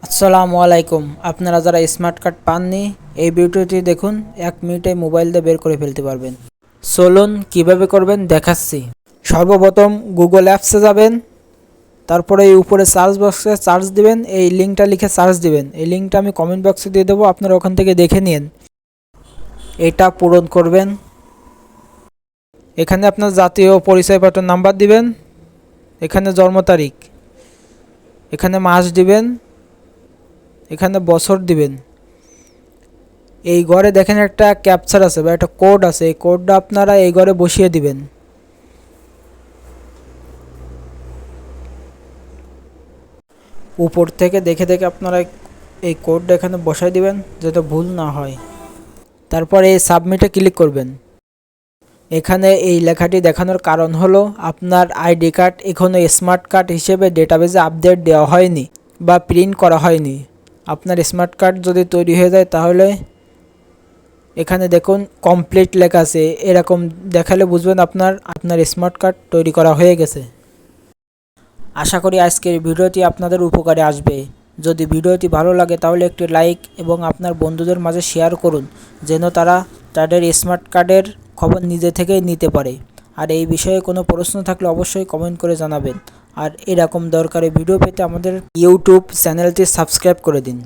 আসসালামু আলাইকুম। আপনারা যারা স্মার্ট কার্ড পাননি এই ভিডিওটি দেখুন, 1 মিনিটে মোবাইল দিয়ে বের করে ফেলতে পারবেন। চলুন কিভাবে করবেন দেখাচ্ছি। সর্বপ্রথম গুগল অ্যাপসে যাবেন, তারপরে এই উপরে সার্চ বক্সে সার্চ দিবেন, এই লিঙ্কটা লিখে সার্চ দিবেন। এই লিঙ্কটা আমি কমেন্ট বক্সে দিয়ে দেবো, আপনারা ওখান থেকে দেখে নিন। এটা পূরণ করবেন। এখানে আপনার জাতীয় পরিচয়পত্র নাম্বার দিবেন, এখানে জন্ম তারিখ, এখানে মাস দিবেন, এখানে বছর দিবেন। এই ঘরে দেখেন একটা ক্যাপচার আছে বা একটা কোড আছে, এই কোডটা আপনারা এই ঘরে বসিয়ে দিবেন। উপর থেকে দেখে দেখে আপনারা এই কোডটা এখানে বসাই দিবেন যাতে ভুল না হয়। তারপর এই সাবমিটে ক্লিক করবেন। এখানে এই লেখাটি দেখানোর কারণ হলো আপনার আইডি কার্ড এখনও স্মার্ট কার্ড হিসেবে ডেটাবেজে আপডেট দেওয়া হয়নি বা প্রিন্ট করা হয়নি। আপনার স্মার্ট কার্ড যদি তৈরি হয়ে যায় তাহলে এখানে দেখুন কমপ্লিট লেখা আছে, এরকম দেখালে বুঝবেন আপনার স্মার্ট কার্ড তৈরি করা হয়ে গেছে। আশা করি আজকের ভিডিওটি আপনাদের উপকারে আসবে। যদি ভিডিওটি ভালো লাগে তাহলে একটি লাইক এবং আপনার বন্ধুদের মাঝে শেয়ার করুন, যেন তারা তাদের স্মার্ট কার্ডের খবর নিজে থেকেই নিতে পারে। আর এই বিষয়ে কোনো প্রশ্ন থাকলে অবশ্যই কমেন্ট করে জানাবেন। আর এরকম দরকারি ভিডিও পেতে আমাদের ইউটিউব চ্যানেলটি সাবস্ক্রাইব করে দিন।